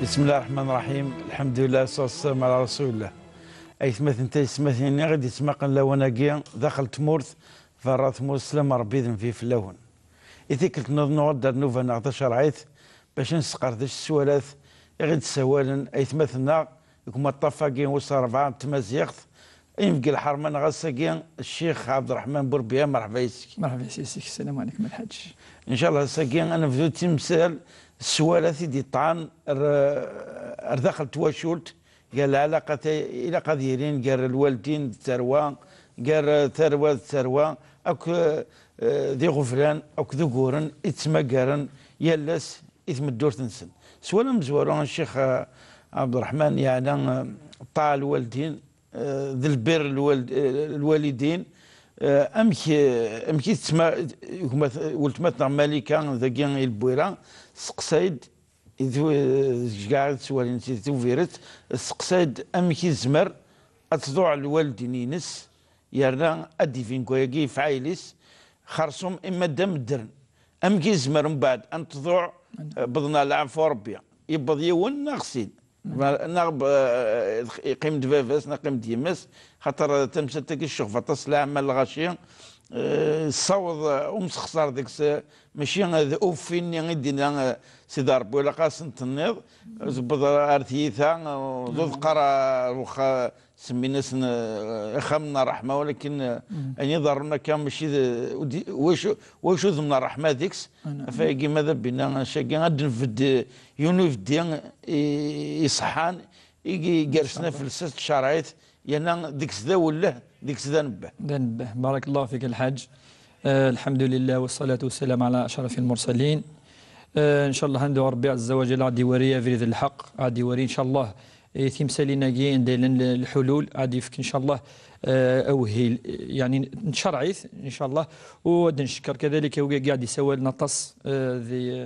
بسم الله الرحمن الرحيم. الحمد لله والصلاة والسلام على رسول الله. أي ثمث انت سمثيني غادي تسمقن لوناكيا داخل تمورث فرات تمورث سلام ربي ذن في فلاون. إذا كنت نوض نوفا نعطى شرعيت باش نسقر ذا السوالات غادي تسوالا أي ثمثنا كما طفاكين وصل 4 تمازيغت يمكن الحرمان غاساكين الشيخ عبد الرحمن بوربيا. مرحبا يسك. مرحبا سيدي، السلام عليكم الحاج. ان شاء الله ساكين انا بدو تمثال السوالات دي طعن داخل تواشولت قال العلاقه الى قديرين قال الوالدين الثروه قال ثروه الثروه اك ذي غفران اك ذكورن يتمقرن يلس اثم الدور تنسن سوالا مزورون الشيخ عبد الرحمن يعني طاع الوالدين ذي البر الوالدين امكي تسمى ولتمات مالكا ذاكي البويره سقسايد قاعد سوالين توفيرت سقسايد امكي زمر اتضوع الوالدين ينس يرنا ادي فين كويكي فعايليس خرصهم اما دم الدرن امكي زمر من بعد ان تضوع بضنا العفو ربي يبض يون ناقصين نغب يقيم دفافاس نقيم ديماس خاطر تمساتك الشغفه تصل عمل الغاشيه صوض ومسخسر ديك ماشي هذا اوفيني غيدينا سيدي ربي ولا قاسن تنيض زبط ارثيثا ضد قرا وخا سمينا خمنا رحمه ولكن اني ضرنا كان ماشي واش ضمن الرحمه ديكس فايقي ماذا بينا شاكي غاد نفد يونيف ديان يصحان يجي جالسنا في السات شرايط يانا ديك ذا ولا ديك ذا نبه بارك الله فيك الحاج. الحمد لله والصلاة والسلام على أشرف المرسلين. إن شاء الله عنده ربي عز وجل غادي يوري فريد الحق غادي يوري إن شاء الله تمثالنا كي ندير الحلول غادي يفك إن شاء الله أوهيل يعني نشرعيث إن شاء الله. ونشكر كذلك هو قاعد يسوي لنا طس ذي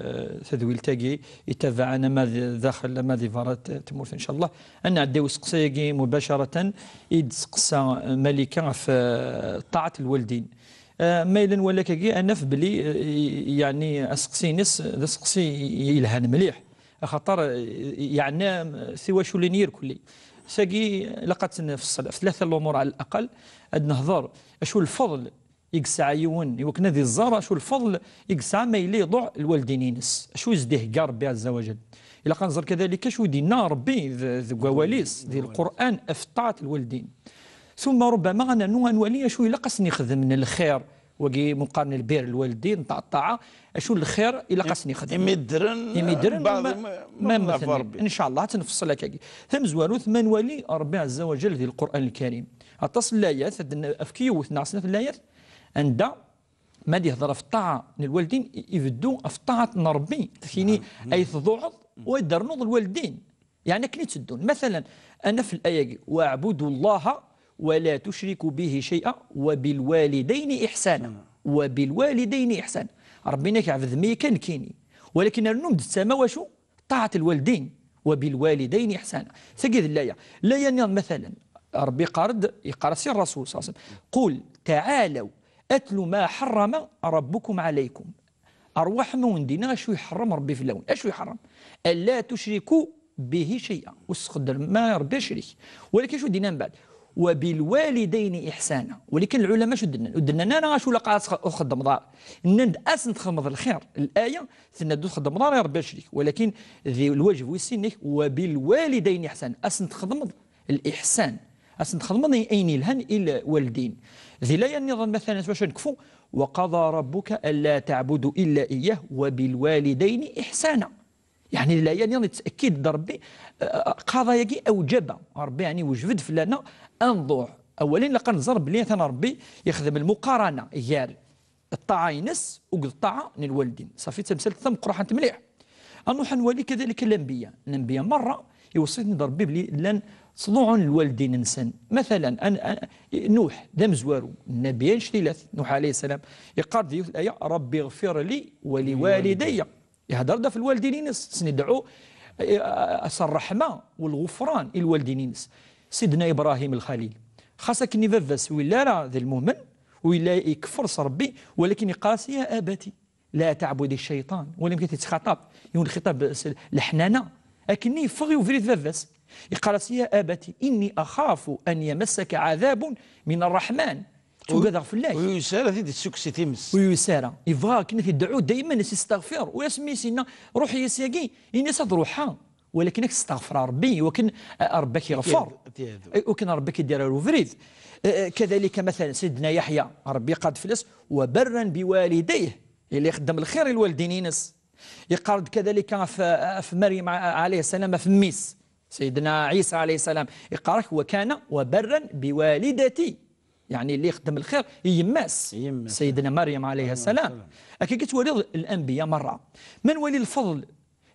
تذويل تاقي يتابعنا ما داخل ما ذي فارات تمورث إن شاء الله. أنا عديو سقساقي مباشرة يدسقسا ملكة في طاعة الوالدين ميلا ولا كي انا في بلي يعني اسقسي نس اسقسي يلهن مليح خاطر يعني سوى شو لينير كلي ساقي لقد نفصل في ثلاثه الامور على الاقل عاد نهضر شو الفضل يقسع يون يوكنا ذي الزاره شو الفضل يقسع ما يلي يضع الوالدين ينس شو يزديه كاع ربي عز وجل الى قنزر كذلك شو دينا ربي ذي قواليس ذي القران افتعت الوالدين ثم ربما انا نولي شو يلقصني يخدم من الخير وكي مقارن البير الوالدين تاع الطاعه شو الخير الا قصني يخدم يمدرن ما مثلا ان شاء الله تنفصل لك ثم زوالو ثم نولي ربي عز وجل ذي القران الكريم اتصل الايات افكيو ناقصنا في الايات عند ما يهضر في الطاعه الوالدين يبدو في طاعه ربي فيني اي تضوعض ويدرنوض الوالدين يعني كني تسدون مثلا انا في الايه واعبدوا الله ولا تشركوا به شيئا وبالوالدين إحسانا وبالوالدين إحسانا ربنا كيعبد مي كان كيني ولكن النوم السماء وشو طاعة الوالدين وبالوالدين إحسانا سجد الآية لا ينظر مثلا ربي يقرأ سير الرسول صلى الله عليه وسلم قل تعالوا أتل ما حرم ربكم عليكم أرواح من دينا شو يحرم ربي في اللون أشو يحرم ألا تشركوا به شيئا واستخدم ما ربي شريك ولكن شو دينا من بعد وبالوالدين إحسانا ولكن العلماء شو دنا انا شو لقى خدم دار ند اسن تخمض الخير الايه ثنا خدم دار يا ربي شريك ولكن ذي الواجب ويسنك وبالوالدين إحسانا اسن تخدم الاحسان اسن تخدم اين الهن الى والدين ذي لا ينظن مثلا باش نكفوا وقضى ربك الا تعبدوا الا اياه وبالوالدين إحسانا يعني لا يعني تاكيد ربي قضى يجي اوجب ربي يعني وجبد فلان انظر اولا لقد نزر بلي انا ربي يخدم المقارنه يار الطاعه ينس والطاعه للوالدين صافي تمثل ثم قرحه مليح انو حنولي كذلك الانبياء مره يوصيني ربي بلي لن صنوع الوالدين انسان مثلا أنا نوح ذا مزوارو النبيين شتيلات نوح عليه السلام يقال في الايه ربي اغفر لي ولوالدي يهدر ده في الوالدين ينس سندعو الرحمه والغفران الوالدين ينس سيدنا ابراهيم الخليل خاصك كني فافاس ولا راه ذا المؤمن ولا يكفر ربي ولكن يقاس يا ابتي لا تعبد الشيطان ولم تتخاطب يكون الخطاب الحنانه لكن يفغي وفريد فافاس يقال يا أبتي إني أخاف أن يمسك عذاب من الرحمن توقع في الله ويسارة ذي السكسي تيمس ويسارة يبغى كنا يدعو دائما يستغفر ويسمي سينا روحي يساقي الناس روحها ولكنك تستغفر ربي وكن ربك يغفر وكن ربك يدير له فريد. كذلك مثلا سيدنا يحيى ربي قاد فلس وبرا بوالديه اللي يخدم الخير الوالدين ينس يقارد كذلك في مريم عليه السلام في ميس سيدنا عيسى عليه السلام يقارك وكان وبرا بوالدتي يعني اللي يخدم الخير يماس سيدنا مريم عليه السلام. أكيد كتولي الأنبياء مرة من ولي الفضل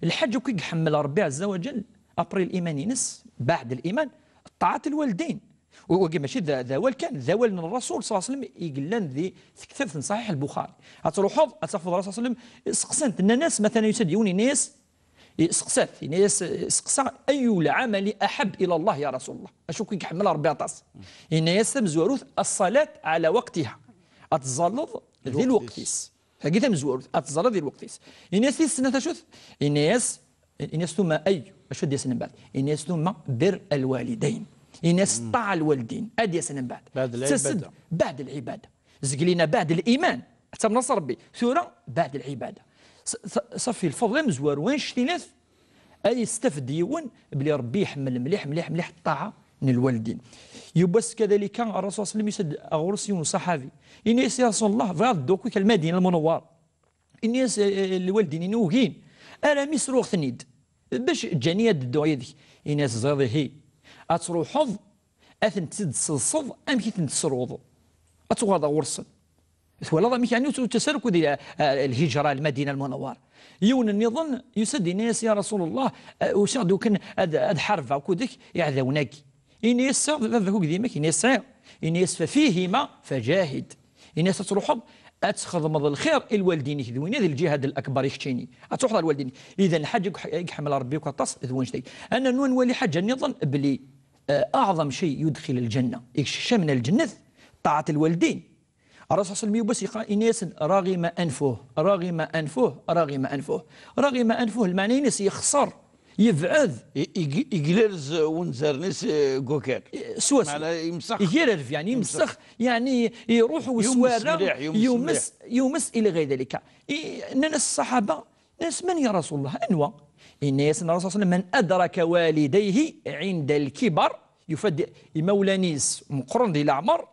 الحج كي يحمل ربي عز وجل أبري الإيمان ينس بعد الإيمان طاعة الوالدين وكما ماشي ذا كان ذا من الرسول صلى الله عليه وسلم يقلن ذي كتاب صحيح البخاري أتروحوا أتفضل الرسول صلى الله عليه وسلم سقسنت أن الناس مثلا يسديوني ناس سقسات ناس سقسا أي العمل أحب إلى الله يا رسول الله أشو كي يحمل ربي عطاس الناس مزوروث الصلاة على وقتها أتزلط ذي الوقتيس فقيت مزوروث أتزلط ذي الوقتيس الناس السنة تشوف الناس ثم أي أشو دي سنة بعد الناس ثم بر الوالدين الناس طاع الوالدين أدي سنة بعد العبادة بعد العبادة زقلينا بعد الإيمان حتى نصر ربي ثورة بعد العبادة صفي الفضل مزوار وين شتيناث أي يستفد يون بلي ربي يحمل مليح الطاعة من الوالدين. يبس كذلك الرسول صلى الله عليه وسلم يسد أغرسي صحابي الناس يا رسول الله فغاد دوكوك المدينة المنورة الناس الوالدين نوهين أنا مسروق ثنيد باش جانية الدعية دي الناس زاضي هي أتروح حظ أثن تسد صلصض أم كي تنتسروض أتوغاض ورصن ولا ضمك يعني تسلك دي الهجرة المدينة المنورة يون النظام يسد الناس يا رسول الله وسعدوا كان هاد حرفة وكودك يعذونك الناس فذاك ديما الناس الناس ففيهما فجاهد الناس تروح حظ أتخذ مضى الخير الوالدين يخذون هذا الجهاد الأكبر يختيني أتروح الوالدين إذا الحاج يحمل ربي وكطاس ذوين شيء أنا نون ولي حاجة النظام بلي أعظم شيء يدخل الجنة يكشف من الجنة طاعة الوالدين. الرسول صلى الله عليه وسلم يقول إناس رغم أنفه المعنى إناس يخسر يبعد يقلرز ونزر ناس كوكاك سواس يمسخ يقلرز يعني يمسخ يعني يروح وسوارة يمس إلى غير ذلك. الناس الصحابة ناس من يا رسول الله أنواع الناس الرسول صلى الله عليه وسلم من أدرك والديه عند الكبر يفد مولانيس مقرن ذي الأعمار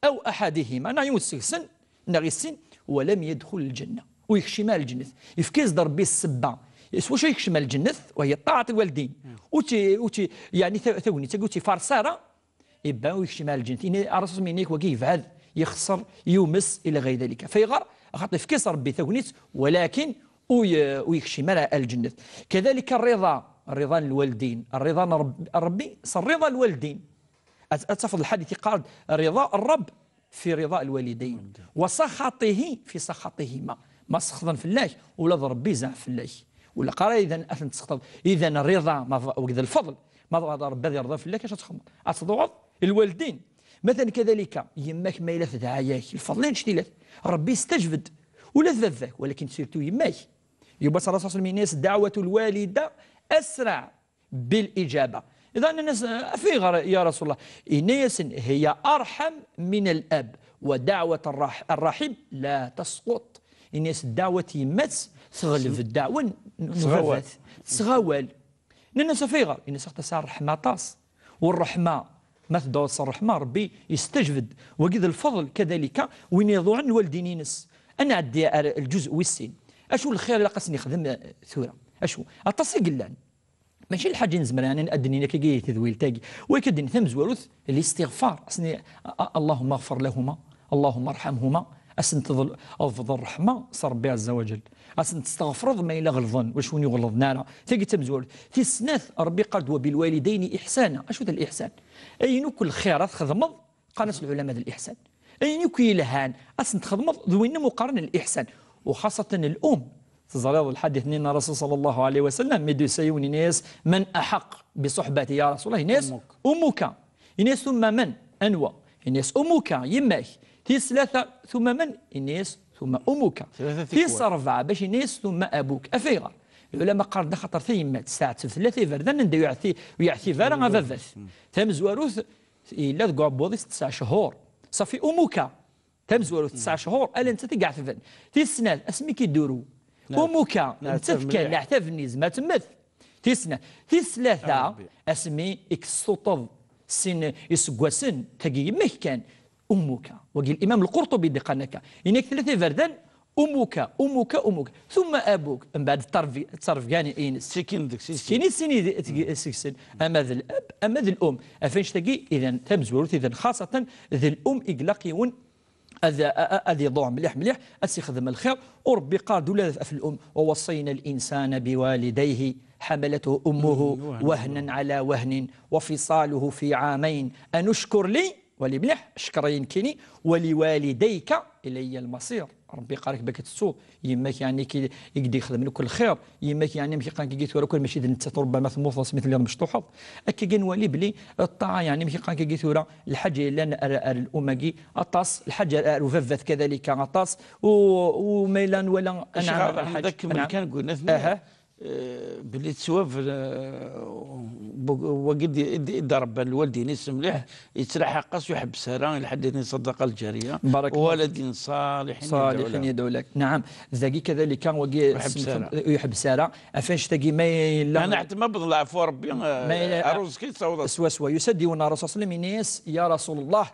أو أحدهما أنا يمسك سن نغي السن ولم يدخل الجنة ويكشمال الجنة يفكيز ضربي السبع يسوى شيء يكشمال الجنة وهي طاعة الوالدين وتي يعني ثوني تقول فارسارة يبقى ويكشمال الجنة الرسول من هيك وكيف هذا يخسر يمس إلى غير ذلك فيغار خاطر يفكيز ربي ثونيت ولكن ويكشمال الجنة. كذلك رضا الوالدين الرضا ربي صار رضا الوالدين أتفضل الحديث قال رضا الرب في رضا الوالدين وسخطه في سخطهما ما سخطا في الله ولا ربي زعف في الله ولا قال إذا أثنت سخط إذا الرضا وكذا الفضل ما ربي يرضى في الله كاش تخمط أتضوض الوالدين مثلا كذلك يماك ما يلف دعاياك الفضلين شتيلات ربي استجبد ولا ذاك ولكن سيرتو يماك يبقى صلى الله عليه وسلم الناس دعوة الوالدة أسرع بالإجابة. إذا الناس في يا رسول الله الناس هي أرحم من الأب ودعوة الرحم لا تسقط الناس الدعوة يمس تغلب الدعوة تغول الناس فيغر الناس تسعى الرحمة طاس والرحمة ما تدور الرحمة ربي يستجبد وقذ الفضل كذلك وين يضوع الوالدين ينس أنا عندي الجزء والسين أشو الخير اللي قصني يخدم ثورة أشو التصيق اللان ماشي الحاجة نزمر يعني نأدني كي تذويل تاقي ويكدني ثم زوروث الاستغفار أصني اللهم اغفر لهما اللهم ارحمهما أسن تظل الرحمة صار ربي عز وجل أسن تستغفر ما إلا غلظن وشون يغلظنا أنا تاقي تم زوروث في السناث ربي قال وبالوالدين إحسانا أشو ذا الإحسان أي كل خيرات خدمض قانس العلماء ذا الإحسان أي كي لهان أسن تخدمض ذوين مقارن الإحسان وخاصة الأم تزريض الحديث نينا رسول صلى الله عليه وسلم مدو سيوني ناس من أحق بصحبتي يا رسول الله ناس أمك ناس ثم من أنوى ناس أمك يماك تيس ثلاثة ثم من ناس ثم أمك تيس أربعة باش ناس ثم أبوك أفيغر العلماء قال خاطر تيمات ساعة ثلاثة فردان نديو يعثي فارا غفافاث تمزواروث إلا ذكو بوضي 9 شهور صافي أموكا تمزواروث 9 شهور ألا أنت تقع ثفن تيسنال أسمي كيدورو أموكا تفكا نعتفني زما تمث تيسنا تيسلاثة أسمي إكسوطض سن يسقوسن تجي مكان أمك وقال الإمام القرطبي دقنك إنك 3 فردان أمك ثم أبوك من بعد التصرف كاني إينس سكيني سكسن أما ذا الأب أما ذا الأم أفنش تجي إذا تمزورت إذا خاصة ذا الأم إقلاقيون هذه ضوع مليح أسيخدم الخير وربي قال دولا في الأم ووصينا الإنسان بوالديه حملته أمه وهنا على وهن وفصاله في عامين أنشكر لي ولملح شكرين كيني ولوالديك إلي المصير ربي قالك بك تسوق يماك يعني كي يقدر يخدم لك الخير يماك يعني ماشي قال كي تورا كل ماشي انت ربما ثموث مثل اللي مشطوحه اكي كنولي بلي الطاعه يعني ماشي قال كي تورا الحاجه لان الامكي اطاس الحاجه رففت كذلك اطاس وميلان ولا انا ذاك من كان قلنا باللي تسوى وقد يضرب الوالدين اسم مليح يتلاحق قص يحبس راه لحد صدق الجاريه ولد صالح يدعو لك نعم ذاكي كذلك كان وقي يحبس راه افاش تجي ما انا حتى ما بضل عفو ربي عروس كي تصوت سوا يسديون الرسول صلى الله عليه وسلم يا رسول الله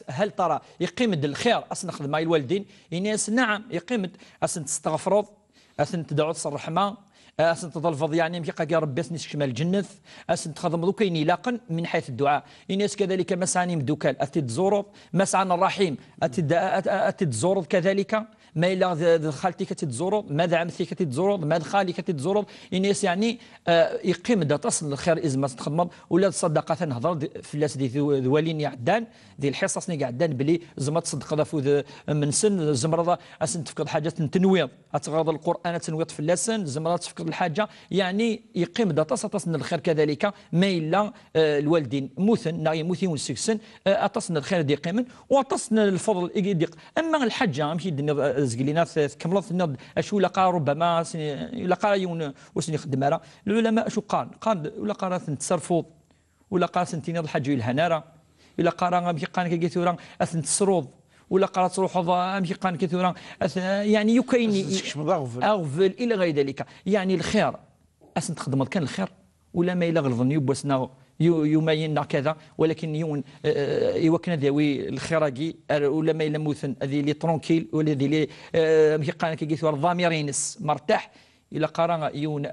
هل ترى يقيمد الخير اصلا نخدم مع الوالدين يناس نعم يقيمد اصلا تستغفروا اصلا تدعوا الرحمه أسن تظلفض يعني مكي يا ربي أسن شمال الجنة أسن تخدم كاين لاقن من حيث الدعاء الناس كذلك مسعني مدوكال أتد زورض مسعنا الرحيم أتد زورض كذلك ما إلا خالتك تتزورض ماذا عمتك تتزورض ماذا خالك تتزورض الناس يعني يقيم دا تصل الخير إذا ما تخدم ولا صدقة نهضر فلاس دي ذوالين يعدان دي الحصص ني عدان بلي زعما تصدق ذا من سن زمرضه أسن تفقد حاجة تنويض أتغاض القرآن تنويض فلاسن زمرضه تفقد الحاجة يعني يقيم دا تصل الخير كذلك ما إلا الوالدين موثن ناي موثين والسكسن أتصل الخير دي قيمن وأتصل الفضل يديق أما الحاجة ماشي زقلينات كملت النض اشو لقى ربما لقى يون وسني خدمه العلماء شو قال ولا قرا تصرفوا ولا قرا سنتين الحج الهناره ولا قرا مشي قان كيثورا اثن تسرود ولا قرا تروح مشي قان كيثورا يعني يكاين اغفل الى غير ذلك يعني الخير اثن تخدم كان الخير ولا ما الى غلظن يبوسنا يمين كذا ولكن يون يوكنا ذوي الخراجي ولا ما إلا موثن هذه اللي ترونكيل ولا ذي اللي مشي قانا كيقيثوا الضامرينس مرتاح إلى قرا يون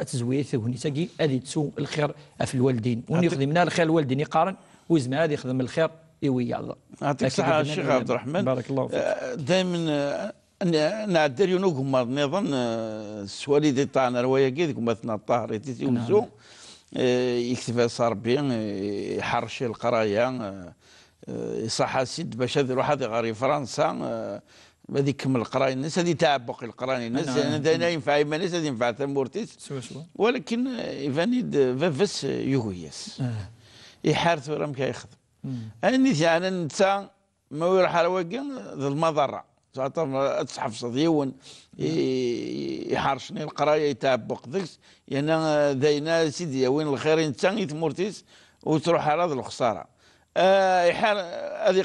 تزويث ونساقي هذه تسو الخير في الوالدين ونخدمنا الخير الوالدين يقارن وزمان هذا يخدم الخير يويا يعطيك الصحة الشيخ عبد الرحمن بارك الله فيك دائما نعدل يونوكم نظن السوالي دي طعنا رواية كيدكم مثلا الطاهر يتيوزو يكتب صاربي يحرش القرايه يصح سيد باش هذا يروح هذا غير فرنسا هذه يكمل القرايه الناس هذه تعبق القرايه الناس هذا ينفع ما الناس هذه ينفع ثمورتيس ولكن يفانيد فافس يهويس يحارث ورا مكا يخدم اني يعني انت ما يروح على وجه المضره تصحف صديون يحرشني القرايه يتعبق ذكس يعني داينا سيدي وين الخير انت يتمورتيس وتروح على الخساره يحال هذه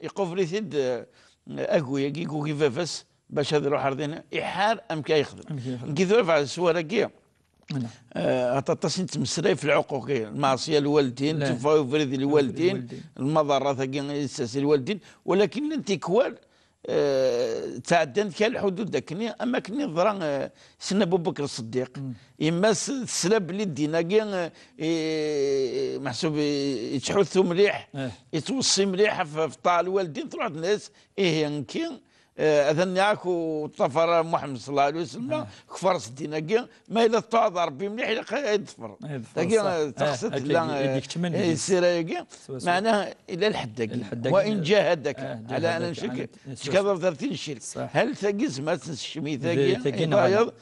يقفل يثد اقويا كيكو كيفافس باش هذا يروح عرضنا يحال ام كيخدم كيف على السواره كي أتصنت مسري في العقوق المعصيه الوالدين تفاوض فريد الوالدين المضرات كي الوالدين ولكن انت كوال تعدنت كالحدود داكني اما كني ضرا سنا ابو بكر الصديق اما السلاب اللي دينا محسوب يتحثوا مليح يتوصي مليح في طاع الوالدين تروح الناس يمكن اذن ياك وطفر محمد صلى الله عليه وسلم كفر الدين ما الا طاع ربي مليح يظفر تقصد لا السيره معناها الى الحد وان جاهدك على ان نشرك كذا 30 شرك هل ثقيز ما تنشمي ثقي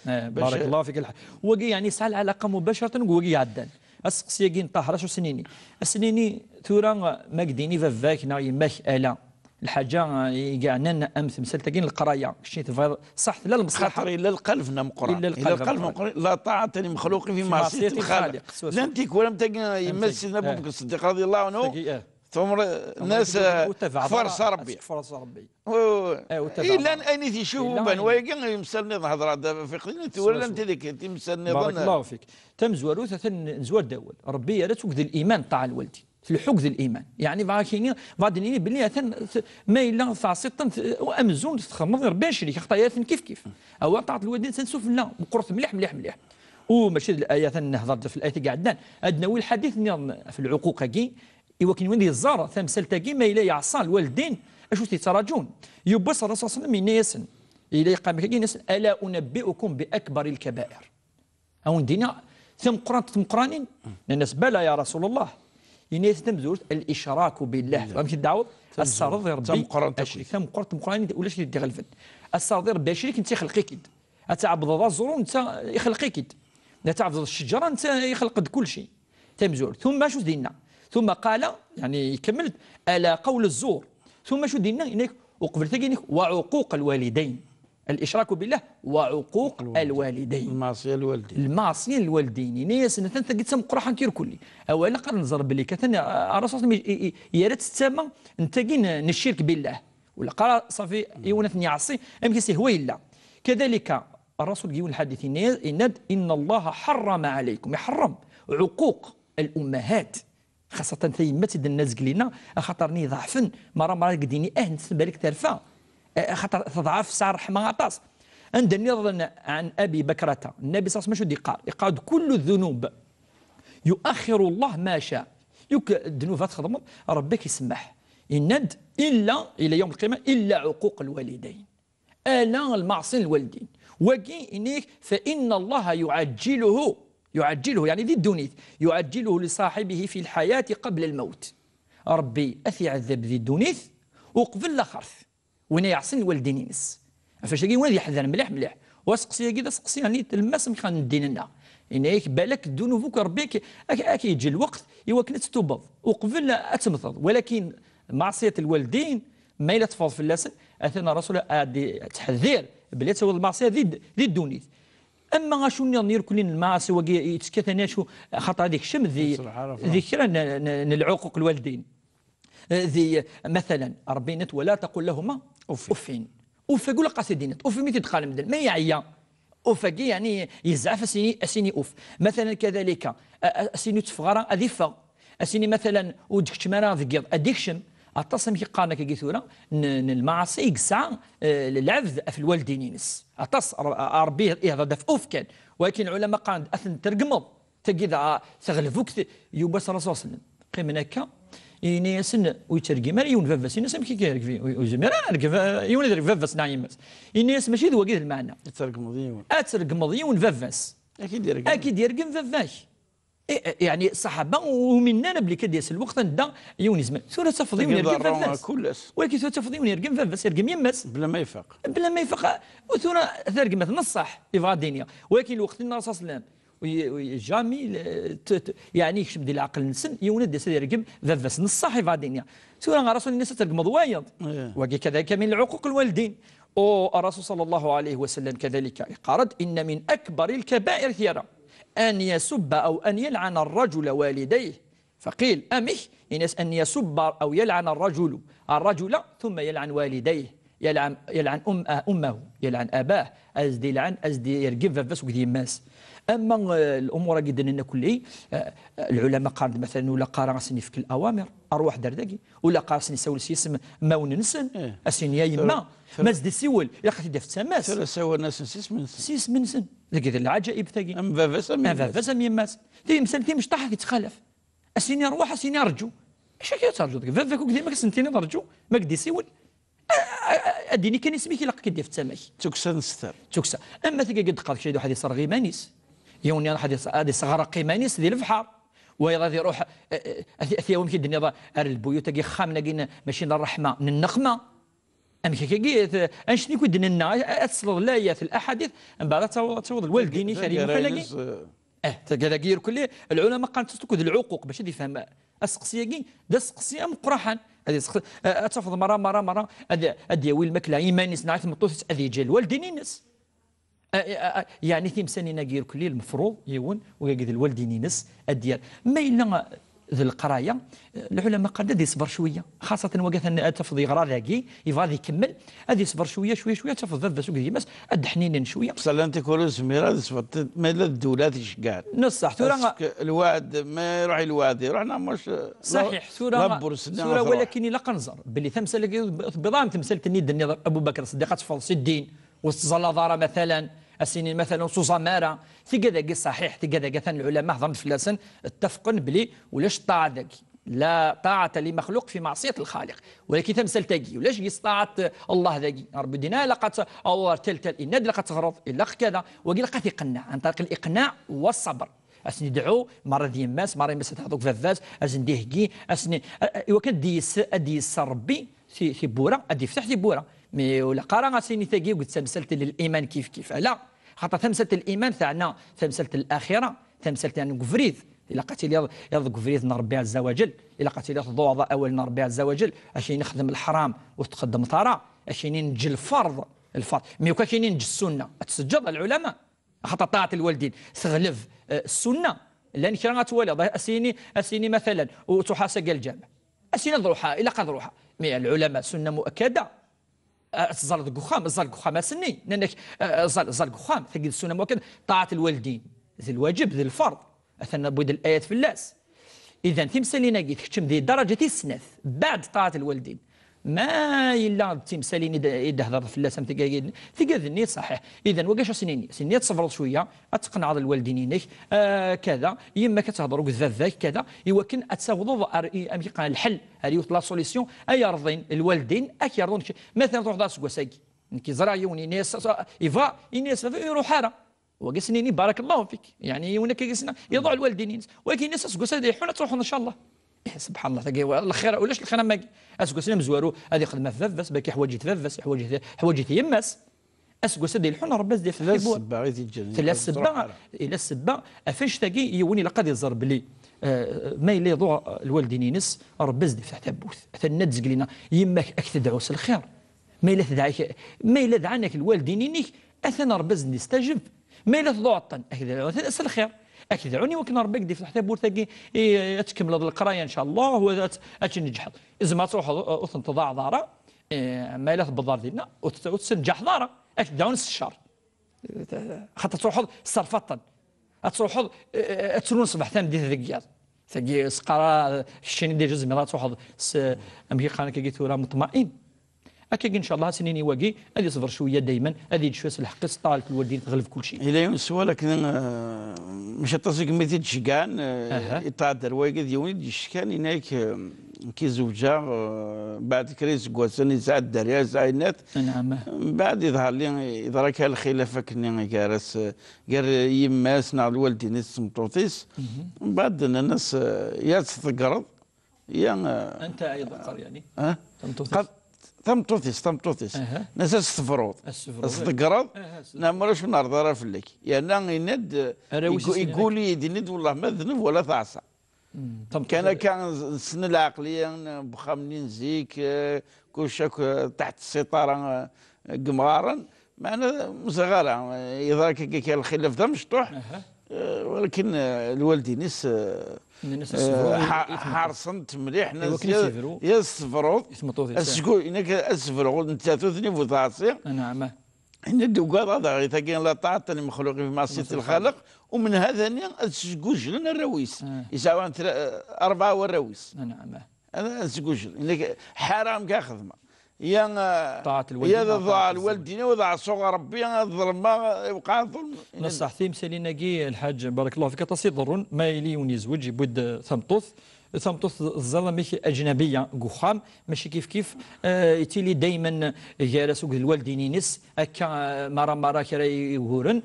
بارك الله فيك وقي يعني سال العلاقه مباشره وقي عدان السقسيقين طاهره شو سنيني السنيني ثورا ما قديني ففاك ناي ماك الا الحاجه كاعنا امس مسلتين القرايه شي صح لا المصلحه خاطر الا القلب مقرا إلا القلب مقرا لا طاعه لمخلوق في معصيه الخالق لا انت ولم تلقى يمس سيدنا ابو بكر الصديق رضي الله عنه ثم الناس فرس ربي الا اني تشوفوا بان ويقن يمسلني هضره في قضيه ولا انت ذيك تمسلني بارك الله فيك تم زواروث نزوار دول ربي يا ريت وكذا الايمان طاع الوالدين في الحكذ الايمان يعني فاكيني فادني باللي ما الا فاسطا وامزون تخمض ربي شريك خطايات كيف او طاعت الوالدين تنسوف لا مقرط مليح وماشي الايات نهضر في الايات قاعدان ادنا الحديث في العقوق كي ولكن وين الزاره ثمثل تاكي ما الا يعصى الوالدين اشو تيتراجون يبص الرسول صلى الله عليه وسلم ياسن الى قام كي ناس الا انبئكم باكبر الكبائر او ندينا ثم قرانين الناس بلى يا رسول الله الناس تمزوج الاشراك بالله فهمتي الدعوه السرض ربي ثم قرات قرانين ولا شي دي غلفت السرض ربي شريك انت خلقيك تعبد الزرون انت يخلقيك تعبد الشجره انت يخلق كل شيء تمزوج ثم شو دينا ثم قال يعني كملت الا قول الزور ثم شو دينا انك وقبل تجينك وعقوق الوالدين الاشراك بالله وعقوق الوالدين المعصيه الوالدين ناس انت قلت سم قرحه كير كلي اولا قال نزر بلي كان الرسول يا ريت تسمى انت جين الشرك بالله ولا قال صافي يونث يعصي ام كيسي هو الا كذلك الرسول يقول الحديث ان الله حرم عليكم يحرم عقوق الامهات خاصة ثيمات الناس قلينا خاطرني ضعفن مرة قديني نسبة لك ترفع خاطر تضعف سعر رحمة عطاس عندني عن أبي بكرة النبي صلى الله عليه وسلم يقعد كل الذنوب يؤخر الله ما شاء الذنوب تخدم ربك يسمح إند إلا إلى يوم القيامة إلا عقوق الوالدين ألا المعصية الوالدين وكي إنيك فإن الله يعجله يعني ذي الدنيا يعجله لصاحبه في الحياة قبل الموت ربي أثي عذب ذي الدنيا وقبل الخرث وين يعصي الوالدين ينس فاش وين يحذر مليح وسقسي كذا سقسي يعني الماس مخان الدين لنا إنك بالك ذنوبك ربيك أكي يجي الوقت يوكل تتوبض وقبل أتمثض ولكن معصية الوالدين ما إلا تفض في اللسن أثنى الرسول تحذير بلي تسوي المعصية ذي الدنيا اما شو نير كلين المعاصي وكي يتسكثنا شو خاطر هذيك الشم ذي كرا العقوق الوالدين ذي مثلا ربي ولا تقول لهما اوفين اوف يقول قاصدين اوف متى تدخل مدن ما يعيا اوف يعني يزعف اسيني اوف مثلا كذلك اسيني تفغرا اذيفا اسيني مثلا ودك تمارا ذكيض اديكشن اتصل كي قالنا كي ثورة المعاصي يقسع العبد في الوالدين ينس اتص ربي هذا في اوف كان ولكن العلماء قال اثن ترقمض تجد تغلفوك يوبس الرسول صلى الله عليه وسلم قيم هناك ينسن ويترجم يون فافس ينس كي كيرك في وزمير يون يدرك فافس نايمس ينس ماشي ذو وقيد المعنى ترقمض يون فافس اكيد يرقم فافاش يعني الصحابه ومننا بلي كديس الوقت ندا يونس سوره تفضي ونرقم فافاس ولكن سوره تفضي ونرقم فافاس يرقم يمس بلا ما يفاق وثورة ترقمت نصح إفغادينيا ولكن الوقت الرسول صلى الله عليه وسلم جامي يعني يكشم ديال العقل نسن يولد يرقم فافاس نصح إفغادينيا ثورة رسول الناس ترقم ضوايض وكي كذلك من العقوق الوالدين الرسول صلى الله عليه وسلم كذلك قال إن من أكبر الكبائر ثيرا أن يسب أو أن يلعن الرجل والديه فقيل أمه إنس أن يسب أو يلعن الرجل ثم يلعن والديه يلعن أمه يلعن أباه أزدي يلعن أزدي يرقب فبس وكذي ماس أما الأمور جدا إن كل العلماء قال مثلا ولا قارا سني في الأوامر أروح دردقي ولا قارا سني سول سيسم ما وننسن أسني يا يما ماس دي سيول إلا خاطي دفت ماس ثلاث سوى الناس سيس من سن ذاك العجائب ثقي أم فافس يماس ذي مسنتي مش طاح يتخلف أسني أروح أسني أرجو ايش كي ترجو فافك وكذي ما كسنتيني نرجو ما قدي سيول اديني كان اسمك يلقى كدير في السماء تكسى نستر تكسى اما ثقي قد قال شي واحد يصير غيمانيس يوني واحد هذه صغار قيمانيس ديال البحر وغادي يروح ثيوم كي الدنيا البيوت كي خامنا كي ماشي الرحمه من النقمه ام كي انشني كو دنا اتصل الايات الاحاديث من بعد تعوض الوالدين كريم فلاقي كذا كير كل العلماء قالت تكون العقوق باش يفهم السقسيه كي دا السقسيه مقرحا هذه تفض مره ادي ويل الماكله ايمانيس نعرف مطوس ادي جال والدين نس يعني تيمساني ناقير كل المفروض يون ويقعد الوالدين نس ادير ما الا ذي القرايه العلماء قد يصبر شويه خاصه وقت ان تفض يغرى ذاكي يبغى يكمل هذه يصبر شويه تفض ذا سوق ديماس اد حنين شويه بصح انت كل سميره صفت ما لا الدولات يشقال نصح ثورة الواد ما يروح الواد يروحنا مش صحيح ثورة ولكن لا قنزر باللي تمثل بضام تمثل تنيد ابو بكر الصديق تفضل سدين والزلازاره مثلا السنين مثلا سوزامارا تيكذا صحيح تيكذا كان العلماء ظن فلاسن اتفقوا بلي ولاش طاعه ذاك لا طاعه لمخلوق في معصيه الخالق ولكن تمثل تاقي ولاش يستطاعت الله ذاكي ربي دينا لقات او تل ان لقات تغرض الا كذا وقيل لقات يقنع عن طريق الاقناع والصبر اسني دعو مره ديال ماس مره ماس تحضوك فافاس اسني ديهكي اسني وكان دي ربي في بوره ادي فتح في بوره مي ولا قرا سيني تاقي وقلت تمثلت للايمان كيف لا خاطر تمثلة الإيمان تاعنا تمثلة الآخرة تمثلة يعني قفريد إلا قتل يض قفريد ربي عز وجل إلا قتل يضوض أول ربي عز وجل أشين نخدم الحرام وتقدم طرا أشين نجي الفرض مي وكا كاينين نجي السنة تسجد العلماء خاطر طاعة الوالدين تغلب السنة لأن كرا غتولي أسيني مثلا وتحاسق الجامع أسيني ضروحها إلا قد ضروحها مي العلماء سنة مؤكدة زال قخام سني لانك زال قخام ثقيل السنه مؤكد طاعه الوالدين ذي الواجب ذي الفرض اثنى بيد الايات في اللاس اذا تمثالين قيت تكتم ذي درجه السنث بعد طاعه الوالدين ما الا تمثالين يدهضر في اللاس ثقيل صحيح اذا وكاش سنين تصبر شويه اتقنع الوالدين كذا يما كتهضر وكذا ذاك كذا يمكن اتساوضوا امكان الحل هذه لا سوليسيون اي يرضين الوالدين اك يرضون مثلا تروح دار سكوساكي كي زرع يوني ناس يفا الناس يروح حاره وقسنيني بارك الله فيك يعني هناك قسنا يضع الوالدين ولكن الناس سكوسا يحون تروحوا ان شاء الله سبحان الله تلقى الخير ولاش الخير ما اسكوسنا مزوارو هذه خدمه فافس باكي حوايج تفافس حوايج يماس اسكوسا ديال الحون ربي ديال ثلاث سبا ثلاث سبا الى السبا افاش تاقي يوني لقد يزر بلي ما اللي يضوع الوالدين نس ربي زد يفتح تبوث ثنا تزق لنا يماك اكتدعوس الخير ما الا تدعيك ما الا دعانك الوالدين اثنا ربي زد يستجب ما الا تضوعطن اكذا الخير اكذعوني وكنا ربي يقدر يفتح تبور تاقي تكمل هذه القرايه ان شاء الله هو تنجح اذا ما تروح وتنتضاع ضاره ما الا تبضار ديالنا وتنجح ضاره اكذعون الشهر خاطر تروح صرفطن تروح تسرون صباح ثاني ديال ذكيات ثقي سقرا الشين ديال جزء مرات تروح امكي قال كي راه مطمئن اكيد ان شاء الله سنيني واقي هذه صبر شويه دائما هذه شويه الحق طالت الوالدين تغلب كل شيء الى يوم السؤال لكن مش تصيق ميتي تشكان يطادر واقد يوني تشكان هناك كي زوجة بعد كريس قوسني ساعد دريا ساينات نعم بعد يظهر لي يدرك الخلافه كني جالس قال يماس نع الوالدين السمطوطيس من بعد الناس يا تتقرض يا انت ايضا قال يعني تمطوطيس ناس السفروض السفروض نعمرش نرضى راه فلك يعني يند يقول لي ند والله ما ذنب ولا تعصى كان السن العقليه بخامنين زيك كلشاك تحت السيطره قمارا معنا مصغره يظهر كان الخلاف ده مشطوح ولكن الوالدين حارصنت مليح ناس يا السفروض اسكو انك السفروض انت تثني فوتاسي نعم ان دوكا هذا غير لا طاعه لمخلوق في معصيه الخالق ومن هذا السكوجل الرويس يساوي 4 والرويس نعم هذا السكوجل انك حرام كخدمه يا طاعة الوالدين يا ضاع الوالدين وضاع صغر ربي الظلمه يبقى ظلم نصح ثيم ساليناكي الحاج بارك الله فيك تصيدرون ما يلي ونيزوج يبود ثمطوث الظلمه ماشي اجنبيه قخام ماشي كيف يتيلي دائما جالس الوالدين نس هكا مره كرا يهورن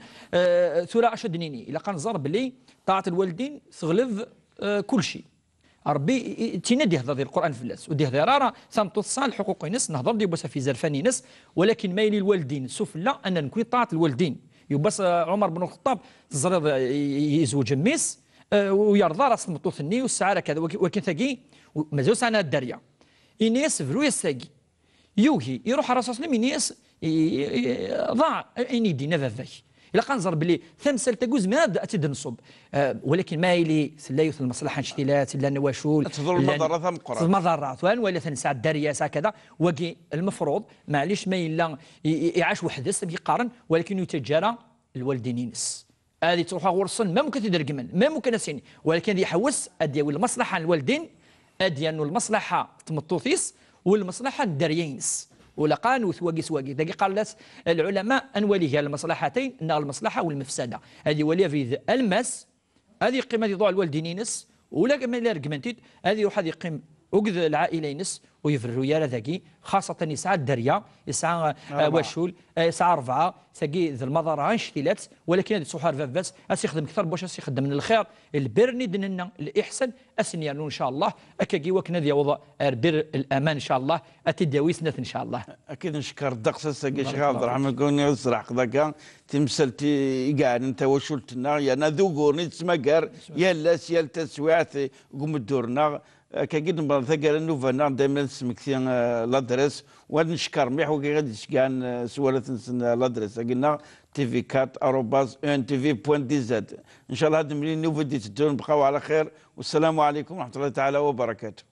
ثورة اشدنيني الا كان زرب لي طاعه الوالدين تغلب كل شيء ربي تينادي هذا القران في اللاس ودي هذا راه ثمطوث حقوق نس نهضر دي بس في زرفاني نس ولكن ما يلي الوالدين سوف لا ان نكون طاعه الوالدين يبس عمر بن الخطاب الزريض يزوج ميس ويرضى راس المطوثني والسعاره كذا ولكن ثقي مازال سانا الدريه إنيس فرو يستاقي يوهي يروح الرسول صلى الله عليه وسلم إنيس ضاع إني دينا فافاك إلا كنظر بلي ثمسل تجوز ما أتد نصب ولكن ما يلي سلايوث المصلحة نشتيلات لا نواشول تفضل المضرات مقرات المضرات ولا تنسى الدرياسة كذا وكي المفروض معليش ما إلا يعاش وحدس يقارن ولكن يتجارى الوالدين ينس هذه تروح غورصن ما ممكن تدير جمل ما ممكن اسيني ولكن هذه يحوس ادي المصلحه الوالدين ادي انه المصلحه تمطوثيس والمصلحه الدريينس ولا قانوث واقي ذاك قالت العلماء ان وليها المصلحتين ان المصلحه والمفسده هذه وليها في المس هذه قيمه يضوع الوالدين ينس ولا كما لا ركمنتيد هذه واحد يقيم وقذ العائله ينس ويفروا يا ذاكي خاصة يسعى الدريا يسعى واشول يسعى 4 ثقي ذا المضار غنشتيلات ولكن هذه صحار فافاس يخدم أكثر باش يخدم من الخير البر ندننا الإحسان أسنيانو إن شاء الله أكاكي وكنا ذي وضع بر الأمان إن شاء الله أتداوي سنة إن شاء الله أكيد نشكر الدقس الساقي شيخ عبد الرحمن كوني يسرع قضاك تمثلتي قاعد أنت وشولتنا يا نذوقوني تسمقر يا لاس يا التسويعات قوم الدورنا كاكيد نبغى ثقل النوفا دائما نسمكتي لادريس ونشكر مليح وكي غادي تشكان سوالات لادريس قلنا tv4@untv.dz ان شاء الله هاد ملي نوفا دي تدون بقاو على خير والسلام عليكم ورحمه الله تعالى وبركاته.